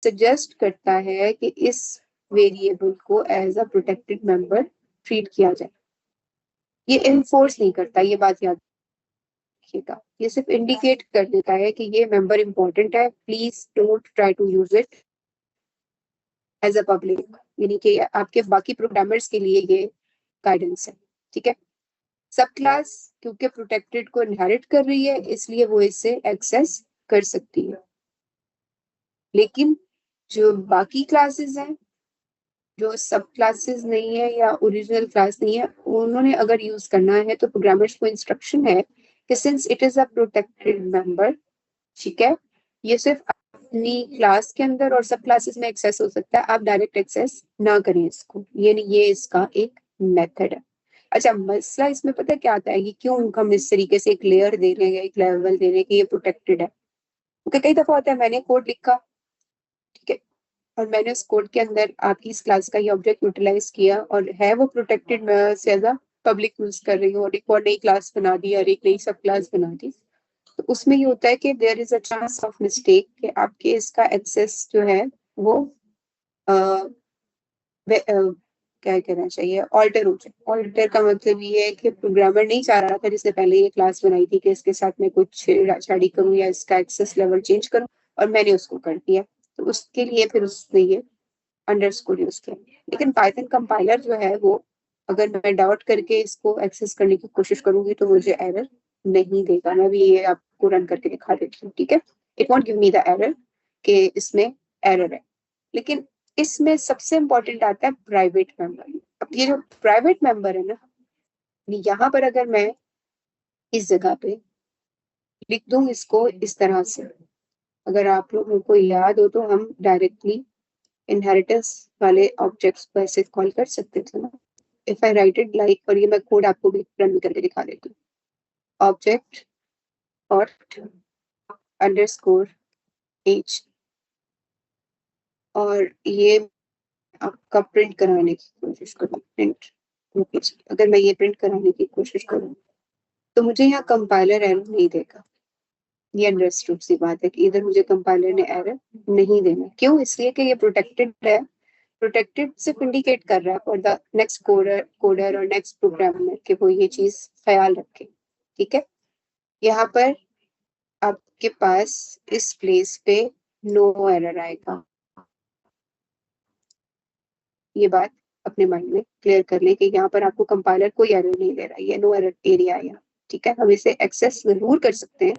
Suggest करता है कि इस वेरिएबल को as a protected member treat किया जाए। ये इन्फोर्स नहीं करता, ये बात याद रखिएगा। ये सिर्फ इंडिकेट कर देता है कि ये मेंबर इंपॉर्टेंट है, please don't try to use it as a public, यानी कि आपके बाकी प्रोग्रामर्स के लिए ये गाइडेंस है। ठीक है, सब क्लास क्योंकि प्रोटेक्टेड को इनहेरिट कर रही है इसलिए वो इसे एक्सेस कर सकती है, लेकिन जो बाकी क्लासेस हैं, जो सब क्लासेस नहीं है या ओरिजिनल क्लास नहीं है, उन्होंने अगर यूज करना है तो प्रोग्रामर्स को इंस्ट्रक्शन है कि since it is a protected member, ठीक है, ये सिर्फ अपनी क्लास के अंदर और सब क्लासेस में एक्सेस हो सकता है, आप डायरेक्ट एक्सेस ना करें इसको। ये इसका एक मेथड है। अच्छा, मसला इसमें पता है क्या आता है कि क्यों हम इस तरीके से एक लेयर दे रहे हैं, एक लेवल दे रहे हैं कि ये प्रोटेक्टेड है। क्योंकि कई दफा होता है मैंने कोड लिखा, ठीक है, और मैंने उस कोड के अंदर आपकी इस क्लास का ये ऑब्जेक्ट यूटिलाइज किया और है वो प्रोटेक्टेड, मैं से एज अ पब्लिक यूज कर रही हूँ और एक और नई क्लास बना दी और एक नई सब क्लास बना दी, तो उसमें ये होता है कि there is a chance of mistake कि आपके इसका एक्सेस जो है वो क्या कहना चाहिए, ऑल्टर हो जाए। ऑल्टर का मतलब ये है कि प्रोग्रामर नहीं चाह रहा था जिसने पहले ये क्लास बनाई थी कि इसके साथ मैं कुछ छेड़छाड़ी करूं या इसका एक्सेस लेवल चेंज करूं, और मैंने उसको कर दिया, तो उसके लिए फिर उसने ये अंडरस्कोर यूज किया। लेकिन पाइथन कंपाइलर जो है वो, अगर मैं डाउट करके इसको एक्सेस करने की कोशिश करूंगी तो मुझे एरर नहीं देगा। मैं भी ये आपको रन करके दिखा देती हूँ, ठीक है। It won't give me the error कि इसमें एरर है। लेकिन इसमें सबसे इंपॉर्टेंट आता है प्राइवेट मेंबर। अब ये जो प्राइवेट मेंबर है ना, यहाँ पर अगर मैं इस जगह पे लिख दूं इसको इस तरह से, अगर आप लोगों को याद हो तो हम डायरेक्टली इनहेरिटेंस वाले ऑब्जेक्ट्स को ऐसे कॉल कर सकते थे ना। If I right it like, और ये मैं कोड आपको भी रन करके दिखा देती हूँ, ऑब्जेक्ट और अंडरस्कोर एज, और ये आपका प्रिंट कराने की कोशिश करूँ, प्रिंट, अगर मैं ये प्रिंट कराने की कोशिश करूँ तो मुझे यहाँ कंपाइलर एरर नहीं देगा। ये अंडरस्टूड सी बात है कि इधर मुझे कंपाइलर ने एरर नहीं देना। क्यों? इसलिए कि ये प्रोटेक्टेड है। प्रोटेक्टेड सिर्फ इंडिकेट कर रहा है फॉर द नेक्स्ट कोडर और नेक्स्ट प्रोग्रामर कि वो ये चीज ख्याल रखे, ठीक है। यहाँ पर आपके पास इस प्लेस पे नो एरर आएगा। ये बात अपने माइंड में क्लियर कर लें कि यहाँ पर आपको कंपाइलर कोई एरर नहीं दे रहा है, ये नो एरर एरिया है, ठीक है। हम इसे एक्सेस जरूर कर सकते हैं,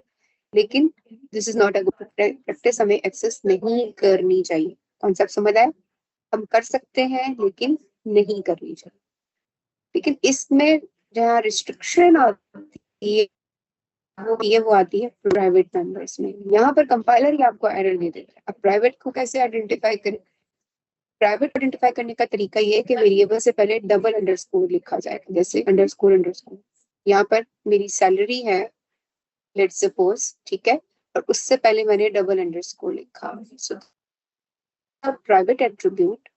लेकिन this is not a good practice, हमें एक्सेस नहीं करनी चाहिए। कॉन्सेप्ट समझ आया? हम कर सकते हैं लेकिन नहीं करनी चाहिए। लेकिन इसमें जहाँ रिस्ट्रिक्शन आती है वो आती है प्राइवेट मेंबर्स में। यहाँ पर कंपाइलर ही आपको एरर दे देता है। अब प्राइवेट को कैसे आइडेंटिफाई करें? प्राइवेट आइडेंटिफाई करने का तरीका ये है कि वेरिएबल से पहले डबल अंडरस्कोर लिखा जाए, जैसे अंडरस्कोर अंडरस्कोर। यहाँ पर मेरी सैलरी है लेट्स सपोज, ठीक है, और उससे पहले मैंने डबल अंडरस्कोर लिखा। सो प्राइवेट एट्रीब्यूट,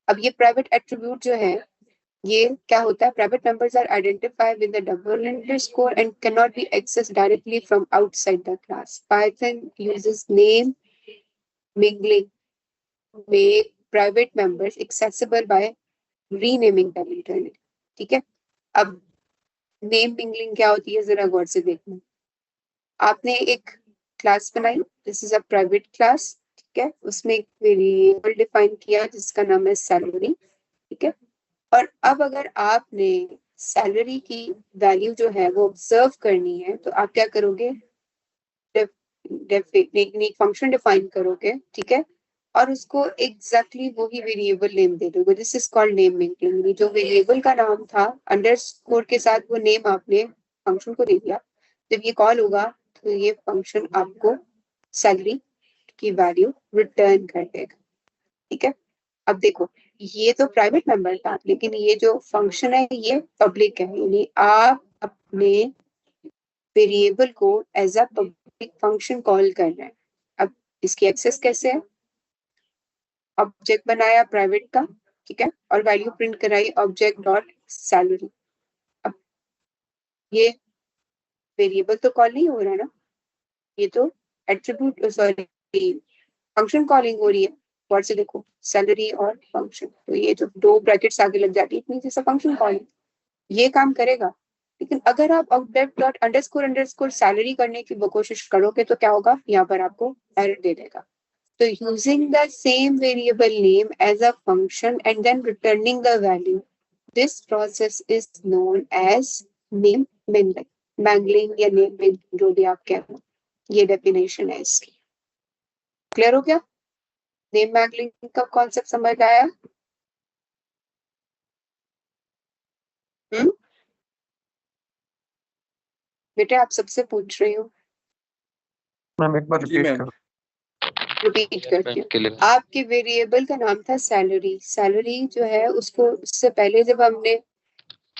अब ये प्राइवेट एट्रीब्यूट जो है ये क्या होता है? Private members are identified with the double underscore and can not be accessed directly from outside the class. Python uses name mangling make private members accessible by renaming them internally, ठीक है। अब name mingling क्या होती है जरा गौर से देखना। आपने एक क्लास बनाई, this is a private class, ठीक है, उसमें एक वेरिएबल डिफाइन किया जिसका नाम है सैलरी, ठीक है। और अब अगर आपने सैलरी की वैल्यू जो है वो ऑब्जर्व करनी है तो आप क्या करोगे? एक फंक्शन डिफाइन करोगे, ठीक है, और उसको एग्जैक्टली वही वेरिएबल नेम दे दोगे। This is called name mingling. जो वेरिएबल का नाम था अंडरस्कोर के साथ वो नेम आपने फंक्शन को दे दिया। जब ये कॉल होगा तो ये फंक्शन आपको सैलरी की वैल्यू रिटर्न कर देगा, ठीक है। अब देखो, ये तो प्राइवेट मेंबर था, लेकिन ये जो फंक्शन है ये पब्लिक है, यानी आप अपने वेरिएबल को as a public function call कर रहे हैं। अब इसकी एक्सेस कैसे है? ऑब्जेक्ट बनाया प्राइवेट का, ठीक है, और वैल्यू प्रिंट कराई ऑब्जेक्ट डॉट सैलरी। अब ये वेरिएबल तो कॉल नहीं हो रहा है ना, ये तो एट्रीब्यूट, सॉरी, फंक्शन कॉलिंग हो रही है। और से देखो सैलरी और फंक्शन, तो ये जो दो ब्रैकेट्स आगे लग जाती है इतनी जैसा फंक्शन कॉल ये काम करेगा। लेकिन अगर आप outdate dot underscore underscore salary करने की कोशिश करोगे तो क्या होगा, यहाँ पर आपको एरर दे देगा। तो using the same variable name as a function and then returning the value, this process is known as name mangling या नेम, जो भी आप कह रहे हो, ये डेफिनेशन है इसकी। क्लियर हो गया? नेम मैंगलिंग का कॉन्सेप्ट समझ आया? हम्म, बेटे आप सबसे पूछ रही हूँ, मैम एक बार रिपीट करो। रिपीट करती हूँ। आपके वेरिएबल का नाम था सैलरी। सैलरी जो है उसको उससे पहले जब हमने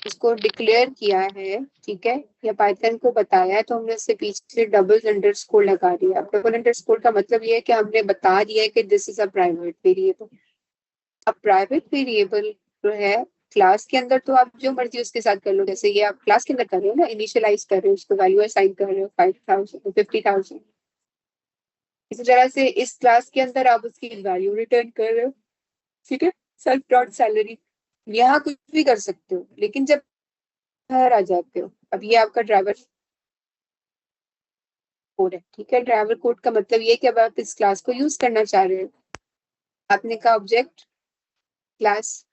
उसको डिक्लेयर किया है, ठीक है, या पाइथन को बताया है, तो हमने उससे पीछे डबल अंडरस्कोर लगा दिया। डबल अंडरस्कोर का मतलब ये है कि हमने बता दिया है कि this is a private variable. अब प्राइवेट वेरिएबल जो है क्लास के अंदर तो आप जो मर्जी उसके साथ कर लो, जैसे ये आप क्लास के अंदर कर रहे हो ना, इनिशियलाइज कर रहे हो, उसको वैल्यू असाइन कर रहे हो 5000 50,000, इसी तरह से इस क्लास के अंदर आप उसकी वैल्यू रिटर्न कर रहे हो, ठीक है, सेल्फ डॉट सैलरी। यहाँ कुछ भी कर सकते हो, लेकिन जब बाहर आ जाते हो, अब ये आपका ड्राइवर कोड है, ठीक है। ड्राइवर कोड का मतलब ये कि अब आप इस क्लास को यूज करना चाह रहे हो। आपने कहा ऑब्जेक्ट क्लास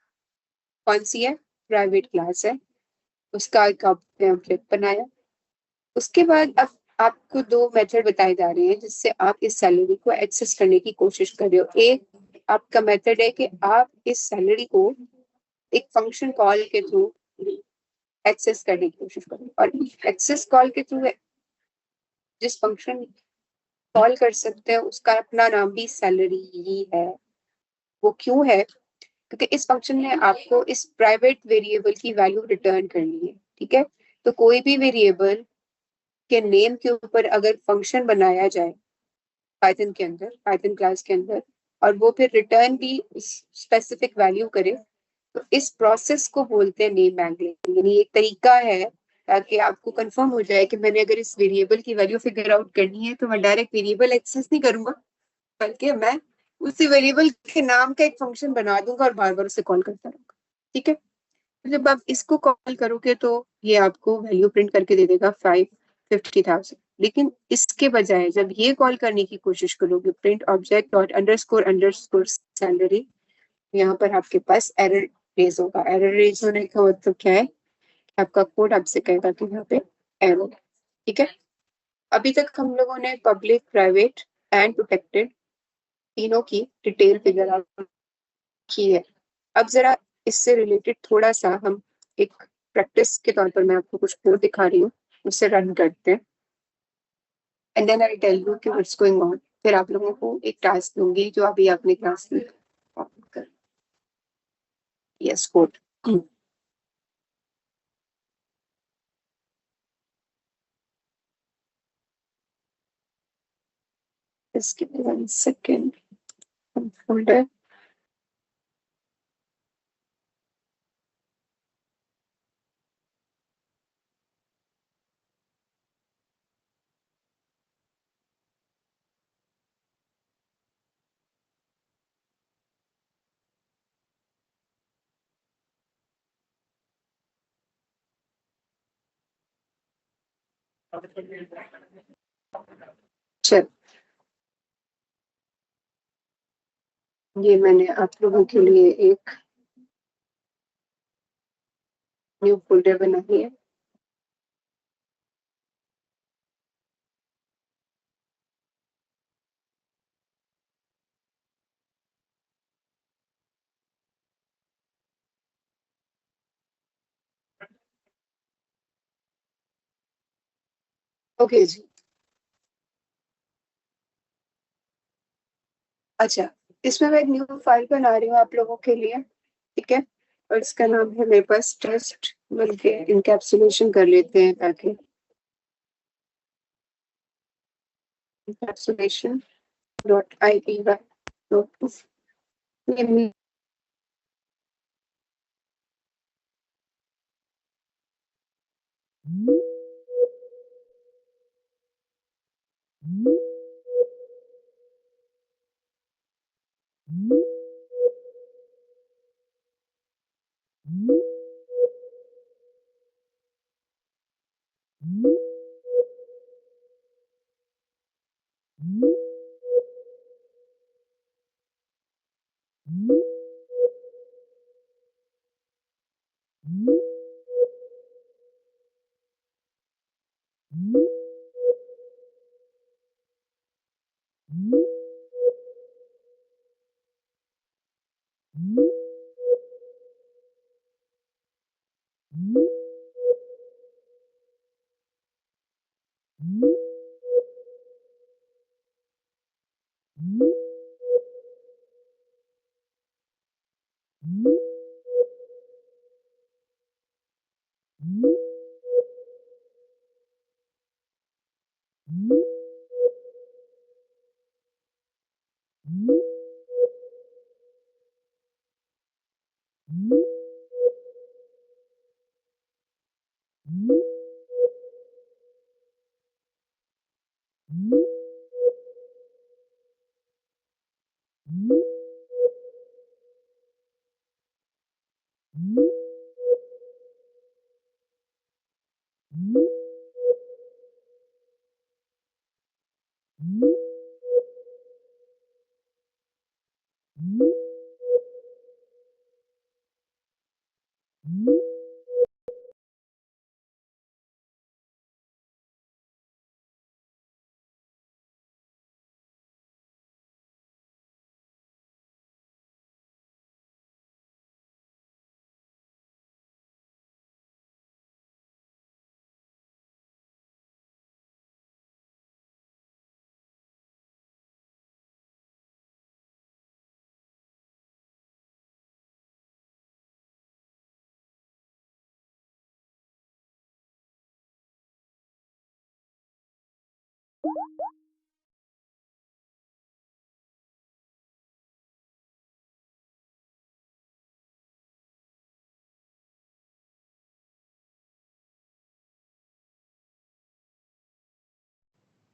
कौन सी है, प्राइवेट क्लास है, उसका एक ऑब्जेक्ट बनाया। उसके बाद अब आपको दो मेथड बताए जा रहे हैं जिससे आप इस सैलरी को एक्सेस करने की कोशिश कर रहे हो। एक आपका मेथड है कि आप इस सैलरी को एक फंक्शन कॉल के थ्रू एक्सेस करने की कोशिश करो, और एक्सेस कॉल के थ्रू जिस फंक्शन कॉल कर सकते हैं उसका अपना नाम भी सैलरी ही है। वो क्यों है? क्योंकि इस फंक्शन में आपको इस प्राइवेट वेरिएबल की वैल्यू रिटर्न करनी है, ठीक है। तो कोई भी वेरिएबल के नेम के ऊपर अगर फंक्शन बनाया जाए पाइथन के अंदर, पाइथन क्लास के अंदर, और वो फिर रिटर्न भी स्पेसिफिक वैल्यू करे, तो इस प्रोसेस को बोलते हैं नेम मैंगलिंग। यानी एक तरीका है ताकि आपको कंफर्म हो जाए कि मैंने अगर इस वेरिएबल की वैल्यू फिगर आउट करनी है तो मैं डायरेक्ट वेरिएबल एक्सेस नहीं करूंगा, बल्कि मैं उसी वेरिएबल के नाम का एक फंक्शन बना दूंगा और बार बार उसे कॉल करता रहूंगा, ठीक है। तो जब आप इसको कॉल करोगे तो ये आपको वैल्यू प्रिंट करके दे देगा 50,000। लेकिन इसके बजाय जब ये कॉल करने की कोशिश करोगे print object dot underscore underscore salary, यहाँ पर आपके पास एरर रेज होगा। एरर रेज होने का मतलब क्या है? आपका कोड आपसे कहेगा कि यहाँ पे एरर, ठीक है। अभी तक हम लोगों ने पब्लिक, प्राइवेट एंड प्रोटेक्टेड तीनों की डिटेल फिगर आउट की है। अब जरा इससे रिलेटेड थोड़ा सा हम एक प्रैक्टिस के तौर पर मैं आपको कुछ कोड दिखा रही हूँ, उससे रन करते हैं and then I tell you कि व्हाट्स गोइंग ऑन। फिर आप लोगों को एक टास्क दूंगी जो अभी आपने क्लास में कर, yes code. Just give me 1 second. Folder. चल, ये मैंने आप लोगों के लिए एक न्यू फोल्डर बनाई है। ओके जी, अच्छा, इसमें मैं एक न्यू फाइल बना रही हूँ आप लोगों के लिए, ठीक है। और इसका नाम है मेरे पास टेस्ट, बल्कि इनकैप्सुलेशन कर लेते हैं ताकि encapsulation dot I P Y.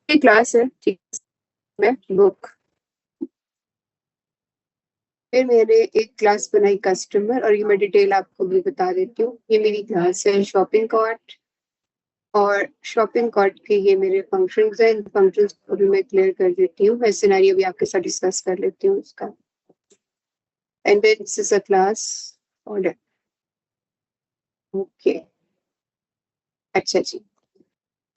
Class है, ठीक है, बुक। फिर मैंने एक क्लास बनाई कस्टमर, और ये मैं डिटेल आपको भी बता देती हूँ। ये मेरी क्लास है शॉपिंग कार्ट, और शॉपिंग कार्ट के ये मेरे फंक्शंस हैं। इन फंक्शंस को भी मैं क्लियर कर देती हूँ। मैं सिनेरियो भी आपके साथ डिस्कस कर लेती हूँ उसका। And then this is a class order. Okay, अच्छा जी।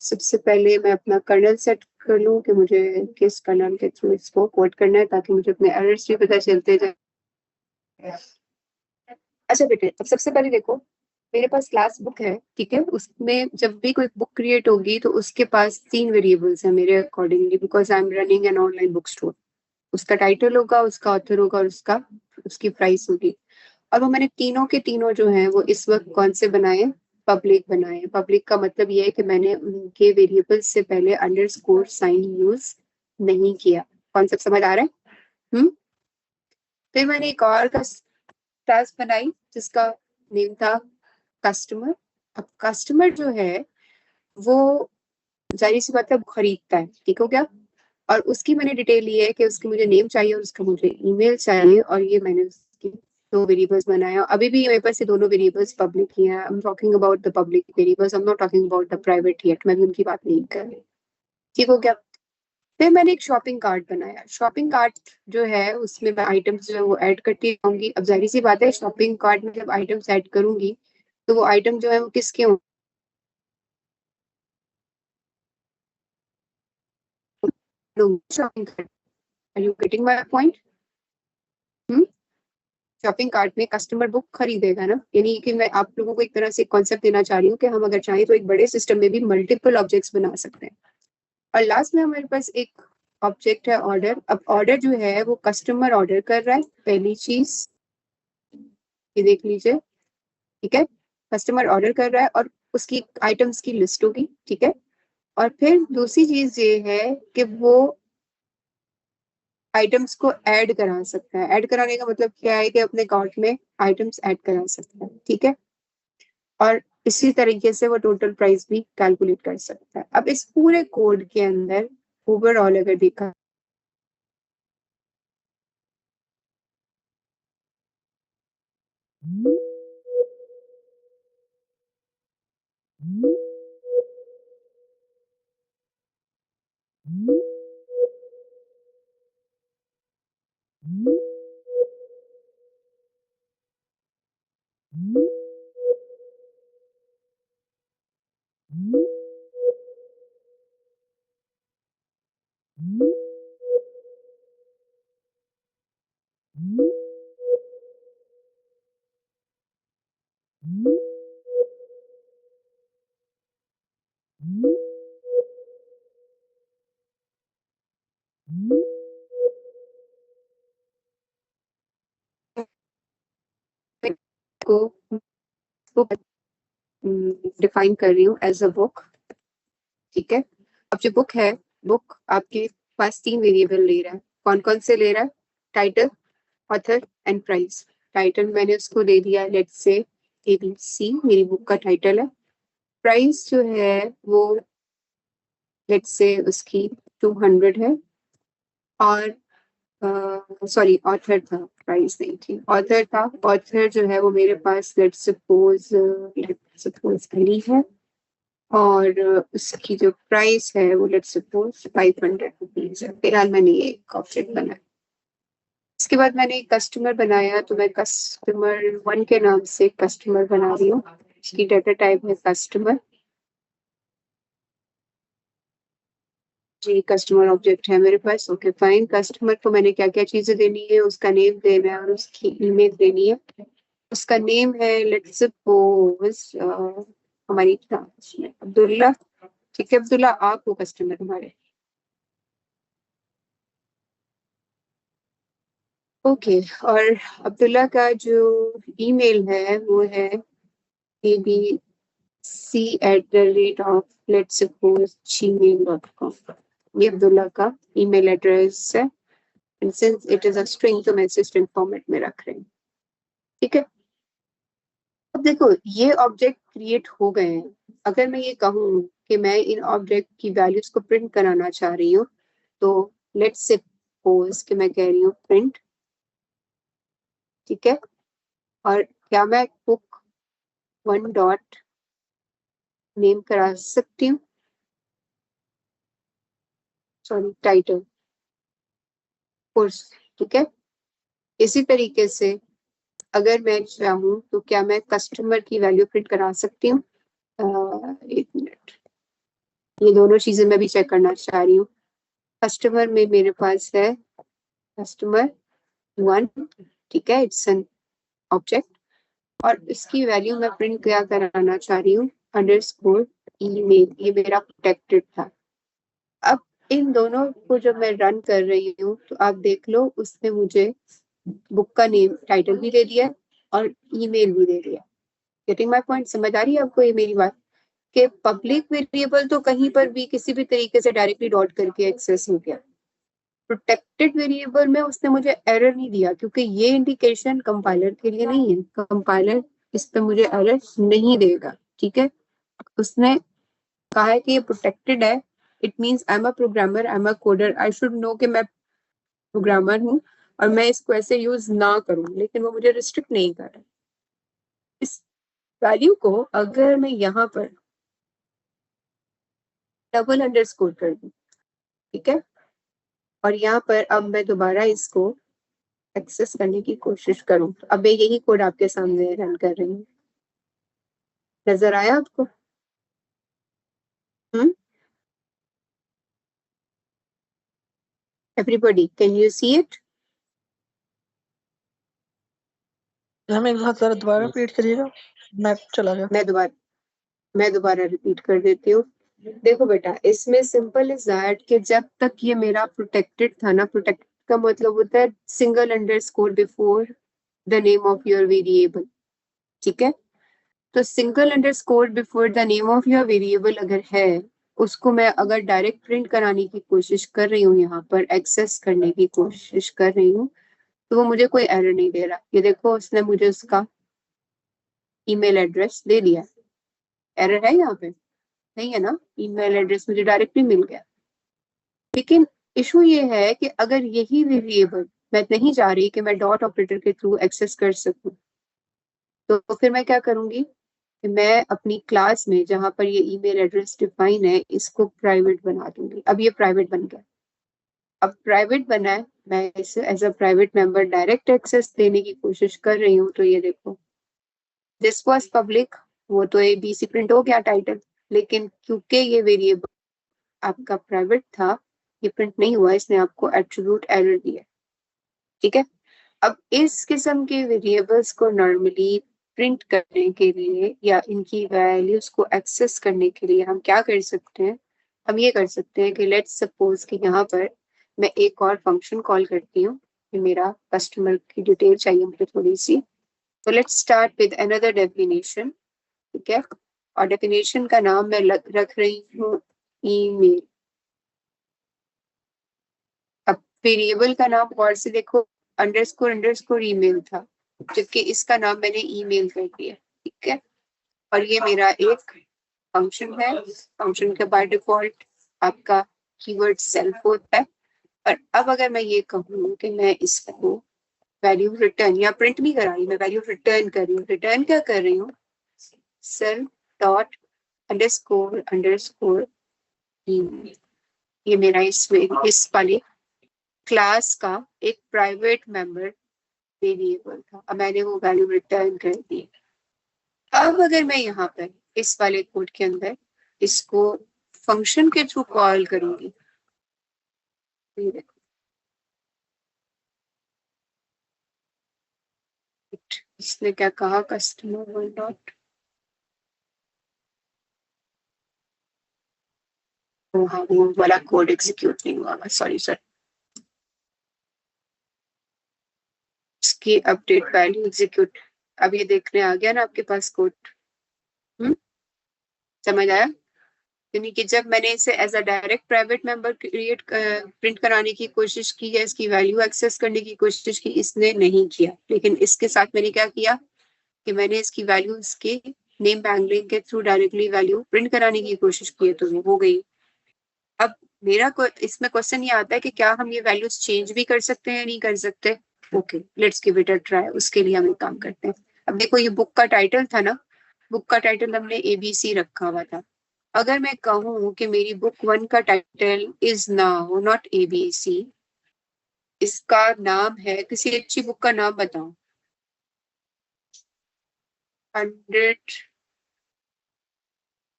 सबसे पहले मैं अपना कर्नल सेट कर लूँ कि मुझे किस कर्नल के थ्रू इसको कोड करना है, ताकि मुझे अपने एरर्स भी पता चलते जाए। अच्छा बेटे, अब सबसे पहले देखो, मेरे पास क्लास बुक है, ठीक है। उसमें जब भी कोई बुक क्रिएट होगी तो उसके पास 3 वेरिएबल्स हैं मेरे accordingly, because I am running an online book store. उसका टाइटल होगा, उसका ऑथर होगा, और उसकी प्राइस होगी। और वो मैंने तीनों के तीनों जो हैं वो इस वक्त कौन से बनाए, पब्लिक बनाए। पब्लिक का मतलब ये है कि मैंने उनके वेरिएबल्स से पहले अंडरस्कोर साइन यूज नहीं किया। कॉन्सेप्ट समझ आ रहा है? फिर मैंने एक और क्लास बनाई जिसका नेम था कस्टमर। अब कस्टमर जो है वो जाहिर सी बात है वो खरीदता है, ठीक हो गया। और उसकी मैंने डिटेल ली है कि उसकी मुझे नेम चाहिए और उसका मुझे ईमेल चाहिए, और ये मैंने उसकी 2 वेरिएबल्स बनाया। अभी भी मेरे पास ये दोनों वेरिएबल्स पब्लिक ही हैं। I am talking about the public variables, I am not talking about the private yet. मैं भी उनकी बात नहीं कर रही, ठीक हो गया। फिर मैंने एक शॉपिंग कार्ट बनाया। शॉपिंग कार्ट जो है उसमें मैं आइटम्स जो है वो ऐड करती रहूंगी। अब जाहिर सी बात है, शॉपिंग कार्ट में जब आइटम्स ऐड करूंगी तो वो आइटम जो है वो किसके होंगे? Shopping cart. Are you getting my point? Shopping cart में कस्टमर बुक खरीदेगा ना, यानी कि मैं आप लोगों को एक तरह से कॉन्सेप्ट देना चाह रही हूँ कि हम अगर चाहें तो एक बड़े सिस्टम में भी मल्टीपल ऑब्जेक्ट्स बना सकते हैं। और लास्ट में हमारे पास एक ऑब्जेक्ट है ऑर्डर। अब ऑर्डर जो है वो कस्टमर ऑर्डर कर रहा है, पहली चीज ये देख लीजिए, ठीक है। कस्टमर ऑर्डर कर रहा है और उसकी आइटम्स की लिस्ट होगी, ठीक है। और फिर दूसरी चीज ये है कि वो आइटम्स को ऐड करा सकता है। ऐड कराने का मतलब क्या है कि अपने कार्ट में आइटम्स ऐड करा सकता है, ठीक है। और इसी तरीके से वो टोटल प्राइस भी कैलकुलेट कर सकता है। अब इस पूरे कोड के अंदर ओवरऑल अगर देखा को डिफाइन कर रही हूँ एज अ बुक। ठीक है, अब जो बुक है, बुक आपके पास 3 वेरिएबल ले रहा है। कौन कौन से ले रहा है? Title, author and price. Title मैंने उसको ले लिया, लेट्स से ABC मेरी बुक का टाइटल है। प्राइस जो है वो लेट्स से उसकी 200 है। और सॉरी, ऑथर था, प्राइस नहीं थी, ऑथर था। ऑथर जो है वो मेरे पास लेट्स सपोज अली है। और उसकी जो प्राइस है वो लेट्स सपोज 500 रुपीज है। फिलहाल मैंने ये एक ऑब्जेक्ट बनाया। इसके बाद मैंने एक कस्टमर बनाया, तो मैं कस्टमर 1 के नाम से कस्टमर बना रही हूँ। इसकी डाटा टाइप है कस्टमर। जी, कस्टमर ऑब्जेक्ट है मेरे पास। Okay fine. कस्टमर को मैंने क्या क्या चीजें देनी है? उसका नेम देना है और उसकी ईमेल देनी है। उसका नेम है लेट्स सपोज हमारी क्लास में अब्दुल्ला। ठीक है अब्दुल्ला, आप हो कस्टमर हमारे। ओके, और अब्दुल्ला का जो ईमेल है वो है abc@, लेट्स सपोज gmail.com। ये अब्दुल्ला का ईमेल एड्रेस है। And since it is a string तो मैं इसे स्ट्रिंग फॉर्मेट में रख रही हूँ। ठीक है, अब देखो ये ऑब्जेक्ट क्रिएट हो गए हैं। अगर मैं ये कहूँ कि मैं इन ऑब्जेक्ट की वैल्यूज को प्रिंट कराना चाह रही हूँ, तो लेट्स सपोज कि मैं कह रही हूँ प्रिंट। ठीक है, और क्या मैं बुक 1 डॉट नेम करा सकती हूँ? Sorry, title course. ठीक है, इसी तरीके से अगर मैं चाहूँ तो क्या मैं कस्टमर की वैल्यू प्रिंट करा सकती हूँ? 1 मिनट, ये दोनों चीजें मैं भी चेक करना चाह रही हूँ। कस्टमर में मेरे पास है कस्टमर 1। ठीक है, इट्स एन ऑब्जेक्ट। और इसकी वैल्यू मैं प्रिंट क्या कराना चाह रही हूँ? Underscore email. ये मेरा प्रोटेक्टेड था। अब इन दोनों को जब मैं रन कर रही हूँ तो आप देख लो, उसने मुझे बुक का नेम टाइटल भी दे दिया और ईमेल भी दे दिया। Getting my point? समझ आ रही है आपको ये मेरी बात? कि पब्लिक वेरिएबल तो कहीं पर भी किसी भी तरीके से डायरेक्टली डॉट करके एक्सेस हो गया। प्रोटेक्टेड वेरिएबल में उसने मुझे एरर नहीं दिया, क्योंकि ये इंडिकेशन कंपाइलर के लिए नहीं है। कंपाइलर इस पे मुझे एरर नहीं देगा। ठीक है, उसने कहा है कि ये प्रोटेक्टेड है। It means I am a programmer, I am a coder, I should know कि मैं प्रोग्रामर हूँ और मैं इसको ऐसे यूज ना करूँ, लेकिन वो मुझे रिस्ट्रिक्ट नहीं कर रहा। इस वैल्यू को अगर मैं यहाँ पर डबल अंडरस्कोर कर दूं, ठीक है, और यहाँ पर अब मैं दोबारा इसको एक्सेस करने की कोशिश करूं, तो अब मैं यही कोड आपके सामने रन कर रही हूँ। नजर आया आपको? Everybody can you see it? हमें एक बार दोबारा रिपीट करिएगा, नेट चला गया। मैं दोबारा रिपीट कर देती हूँ। देखो बेटा, इसमें सिंपल इज दैट कि जब तक ये मेरा प्रोटेक्टेड था ना, प्रोटेक्ट का मतलब होता है single underscore before the name of your variable. ठीक है, तो single underscore before the name of your variable अगर है, उसको मैं अगर डायरेक्ट प्रिंट कराने की कोशिश कर रही हूँ, यहाँ पर एक्सेस करने की कोशिश कर रही हूँ, तो वो मुझे कोई एरर नहीं दे रहा। ये देखो, उसने मुझे उसका ईमेल एड्रेस दे दिया। एरर है यहाँ पे? नहीं है ना, ईमेल एड्रेस मुझे डायरेक्टली मिल गया। लेकिन इशू ये है कि अगर यही वेरिएबल मैं नहीं चाह रही कि मैं डॉट ऑपरेटर के थ्रू एक्सेस कर सकूं, तो फिर मैं क्या करूंगी कि मैं अपनी क्लास में जहां पर ये ईमेल एड्रेस डिफाइन है इसको प्राइवेट बना दूंगी। अब ये प्राइवेट बन गया। अब प्राइवेट बना है, मैं इसे as a private member direct access देने की कोशिश कर रही हूँ। तो ये देखो, दिस वाज पब्लिक, वो तो ABC प्रिंट हो गया टाइटल, लेकिन क्योंकि ये वेरिएबल आपका प्राइवेट था, ये प्रिंट नहीं हुआ, इसने आपको एट्रीब्यूट एरर दिया। ठीक है। अब इस किस्म के वेरिएबल्स को नॉर्मली प्रिंट करने के लिए या इनकी वैल्यूज को एक्सेस करने के लिए हम क्या कर सकते हैं, हम ये कर सकते हैं कि लेट्स सपोज कि यहाँ पर मैं एक और फंक्शन कॉल करती हूँ कि मेरा कस्टमर की डिटेल चाहिए मुझे थोड़ी सी। तो let's start with another definition. ठीक है। और डेफिनेशन का नाम मैं रख रही हूँ ईमेल। अब वेरिएबल का नाम गौर से देखो, अंडरस्कोर अंडरस्कोर ईमेल था, जबकि इसका नाम मैंने ईमेल कर दिया। ठीक है। और ये मेरा एक फंक्शन है। फंक्शन के बाय डिफॉल्ट आपका कीवर्ड सेल्फ होता है। और अब अगर मैं ये कहूँ कि मैं इसको वैल्यू रिटर्न या प्रिंट नहीं करा रही, मैं वैल्यू रिटर्न कर रही हूँ। रिटर्न क्या कर रही हूँ, self dot underscore underscore email. ये मेरा इस वाले क्लास का एक प्राइवेट मेंबर वेरिएबल था। अब मैंने वो वैल्यू रिटर्न कर दी। अब अगर मैं यहाँ पर इस वाले कोड के अंदर इसको फंक्शन के थ्रू कॉल करूंगी, तो ये देखो इसने क्या कहा, कस्टमर विल नॉट, हाँ वो वाला कोड एग्जीक्यूट नहीं हुआ, सॉरी सर। इसकी अपडेट वैल्यू एग्जीक्यूट, अब ये देखने आ गया ना आपके पास कोड। समझ आया? यानी कि जब मैंने इसे as a direct private member create print कराने की कोशिश की है, इसकी वैल्यू एक्सेस करने की कोशिश की, इसने नहीं किया। लेकिन इसके साथ मैंने क्या किया कि मैंने इसकी वैल्यू इसके नेम बैंगलिंग के थ्रू डायरेक्टली वैल्यू प्रिंट कराने की कोशिश की है, तो वो हो गई। अब मेरा इसमें क्वेश्चन ये आता है कि क्या हम ये वैल्यूज चेंज भी कर सकते हैं या नहीं कर सकते। Okay, let's give it a try. उसके लिए हम एक काम करते हैं। अब देखो, ये बुक का टाइटल था ना, बुक का टाइटल हमने ABC रखा हुआ था। अगर मैं कहूँ कि मेरी बुक 1 का title is now not ABC, इसका नाम है, किसी अच्छी बुक का नाम बताओ, 100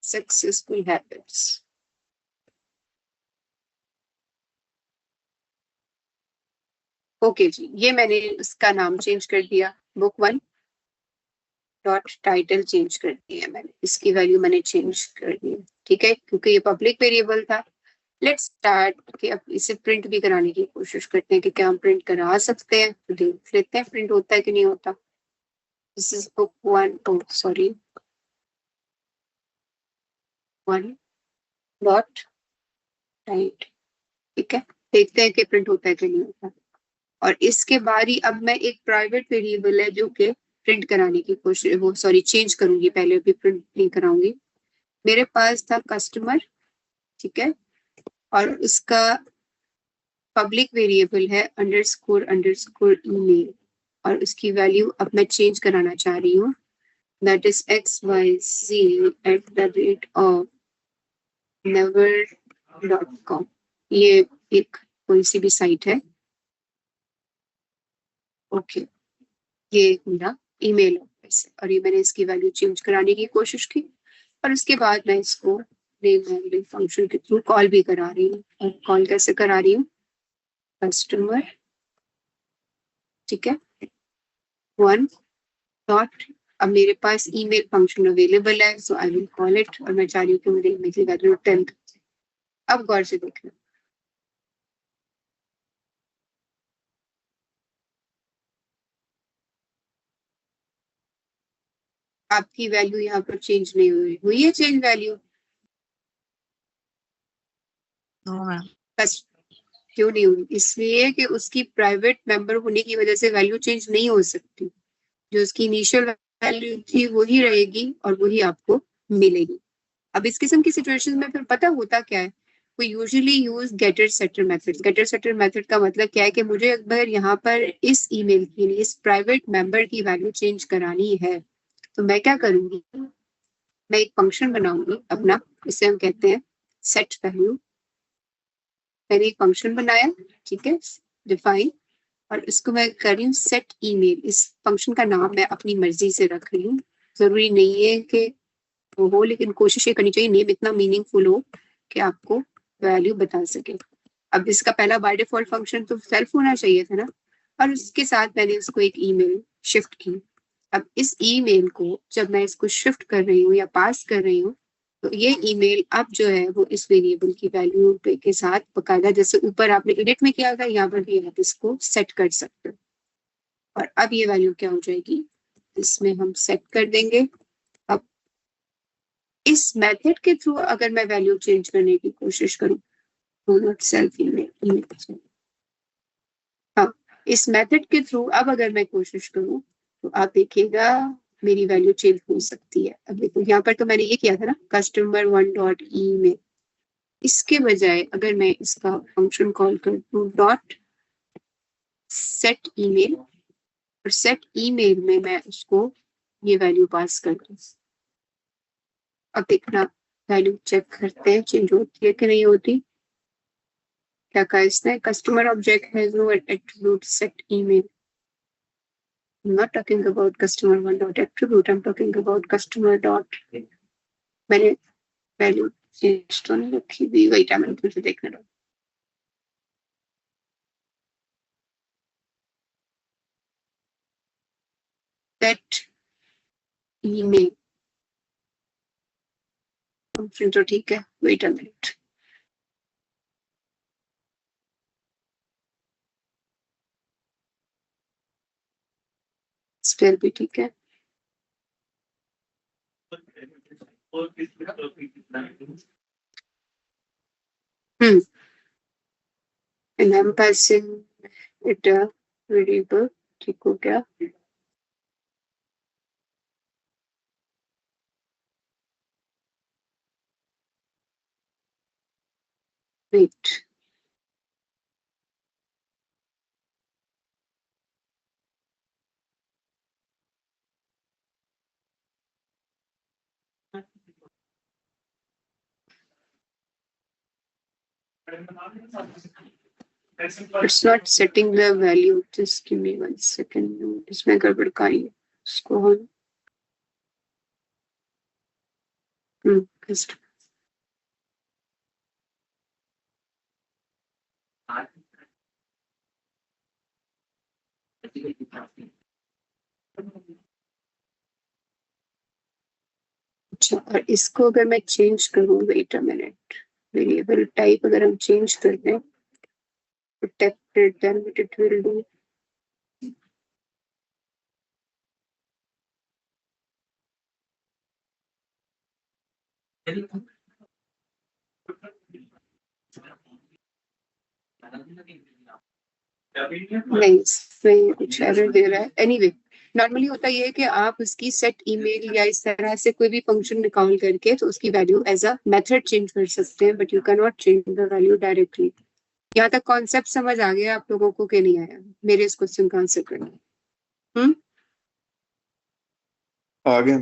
सक्सेसफुल हैबिट्स। ओके जी, ये मैंने उसका नाम चेंज कर दिया, बुक 1 डॉट टाइटल चेंज कर दिया मैंने, इसकी वैल्यू मैंने चेंज कर दी। ठीक है, क्योंकि ये पब्लिक वेरिएबल था। लेट्स स्टार्ट कि अब इसे प्रिंट भी कराने की कोशिश करते हैं कि क्या हम प्रिंट करा सकते हैं। तो देख लेते हैं प्रिंट होता है कि नहीं होता। This is book 1, sorry 1 dot tight. ठीक है, देखते हैं कि प्रिंट होता है कि नहीं होता। और इसके बाद ही अब मैं एक प्राइवेट वेरिएबल है जो कि प्रिंट कराने की कोशिश, वो सॉरी चेंज करूंगी, पहले भी प्रिंट नहीं कराऊंगी। मेरे पास था कस्टमर, ठीक है, और उसका पब्लिक वेरिएबल है अंडरस्कोर अंडरस्कोर ईमेल, और उसकी वैल्यू अब मैं चेंज कराना चाह रही हूँ, दैट इज xyz@of never.com। ये एक कोई सी भी साइट है। ओके, ये मेरा ईमेल एड्रेस है और ये मैंने इसकी वैल्यू चेंज कराने की कोशिश की, और उसके बाद मैं इसको नेम फंक्शन के थ्रू कॉल भी करा रही हूँ। और कॉल कैसे करा रही हूँ, कस्टमर, ठीक है, 1 डॉट, अब मेरे पास ईमेल फंक्शन अवेलेबल है, सो आई विल कॉल इट, और मैं चाह रही हूँ कि मेरे ईमेल की वैल्यू 10। अब गौर से देखना, आपकी वैल्यू यहाँ पर चेंज नहीं हुई है चेंज वैल्यू। बस क्यों नहीं हुई, इसलिए कि उसकी प्राइवेट मेंबर होने की वजह से वैल्यू चेंज नहीं हो सकती। जो उसकी इनिशियल वैल्यू थी वही रहेगी और वही आपको मिलेगी। अब इस किस्म की सिचुएशन में फिर पता होता क्या है, we usually use getter setter method। getter setter method का मतलब क्या है कि मुझे अगर यहाँ पर इस ईमेल के लिए इस प्राइवेट मेंबर की वैल्यू चेंज करानी है, तो मैं क्या करूंगी, मैं एक फंक्शन बनाऊंगी अपना, इसे हम कहते हैं सेट वैल्यू। मैंने एक फंक्शन बनाया, ठीक है, डिफाइन, और इसको मैं कर रही हूँ सेट ईमेल। इस फंक्शन का नाम मैं अपनी मर्जी से रख रही हूँ, जरूरी नहीं है कि वो हो, लेकिन कोशिश ये करनी चाहिए नेम इतना मीनिंगफुल हो कि आपको वैल्यू बता सके। अब इसका पहला बाय डिफॉल्ट फंक्शन तो सेल्फ होना चाहिए था ना, और उसके साथ मैंने इसको एक ईमेल शिफ्ट की। अब इस ईमेल को जब मैं इसको शिफ्ट कर रही हूँ या पास कर रही हूँ, तो ये ईमेल अब जो है वो इस वेरिएबल की वैल्यू के साथ बकायदा, जैसे ऊपर आपने एडिट में किया था, यहाँ पर भी आप इसको सेट कर सकते हो। और अब ये वैल्यू क्या हो जाएगी, इसमें हम सेट कर देंगे। अब इस मेथड के थ्रू अगर मैं वैल्यू चेंज करने की कोशिश करूँ, नॉट सेल्फ ईमेल, हाँ, इस मेथड के थ्रू अब अगर मैं कोशिश करूँ तो आप देखिएगा मेरी वैल्यू चेंज हो सकती है। अब देखो यहाँ पर तो मैंने ये किया था ना, कस्टमर वन डॉट ई में, इसके बजाय अगर मैं इसका फंक्शन कॉल कर दूं डॉट सेट ईमेल, और सेट ईमेल में मैं उसको ये वैल्यू पास कर दूं। अब देखना वैल्यू चेक करते हैं चेंज होती है कि नहीं होती। क्या कहा इसने, customer object has no attribute set email. I'm not talking about customer one dot attribute, I'm talking about customer dot, मैंने वैल्यू चेंज तो नहीं रखी थी, वेट मैंने फिर से देखने दो। सेट ईमेल फंक्शन तो ठीक है, वेट अ मिनट। स्पेल भी ठीक है। and I'm passing it a variable, ठीक हो गया। Wait, it's not setting the value, just give me 1 second, इसमें गड़बड़ कहाँ है, इसको हम कस्ट अच्छा, और इसको अगर मैं चेंज करूँ, wait a minute, variable type अगर हम चेंज कर दें, protected, then what it will do, नहीं इसमें कुछ एरर दे रहा है। एनीवे नॉर्मली होता ये है कि आप उसकी सेट ईमेल या इस तरह से कोई भी फंक्शन निकाल करके तो उसकी value as a method change कर सकते हैं, but you can not change the value directly. यहाँ तक कॉन्सेप्ट समझ आ गया आप लोगों को कि नहीं आया, मेरे इस क्वेश्चन का आंसर करना। आ गया।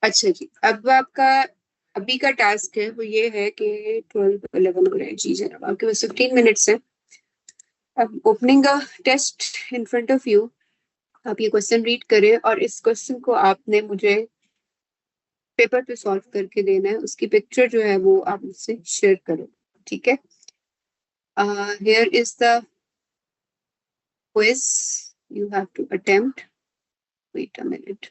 अच्छा जी, अब आपका अभी का टास्क है वो ये है कि 12-11 हो रहे हैं जी जनाब, आपके पास 15 मिनट्स है। अब opening a test in front of you, आप ये क्वेश्चन रीड करें और इस क्वेश्चन को आपने मुझे पेपर पे सॉल्व करके देना है, उसकी पिक्चर जो है वो आप मुझसे शेयर करें, ठीक है। Here is the quiz you have to attempt, wait a minute,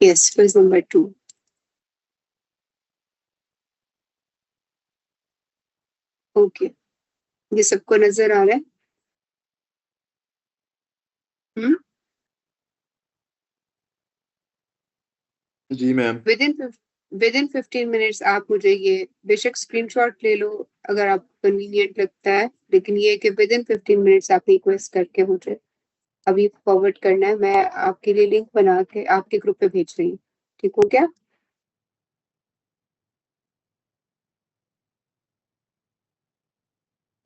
yes, quiz number 2, okay, ये सबको नजर आ रहा है? जी मैम। विद इन 15 मिनट्स आप मुझे ये बेशक स्क्रीनशॉट ले लो अगर आपको कन्वीनियंट लगता है, लेकिन ये कि विद इन 15 मिनट्स आप रिक्वेस्ट करके मुझे अभी फॉरवर्ड करना है। मैं आपके लिए लिंक बना के आपके ग्रुप पे भेज रही हूँ, ठीक हो क्या?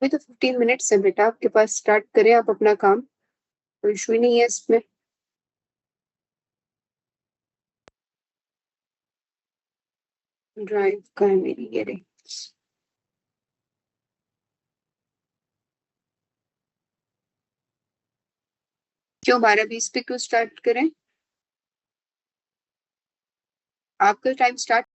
अभी तो 15 मिनट्स है बेटा आपके पास, स्टार्ट करें आप अपना काम, कोई इशू ही नहीं है इसमें। ड्राइव का है मेरी, ये रही। क्यों 12:20 पे क्यों स्टार्ट करें? आपका टाइम स्टार्ट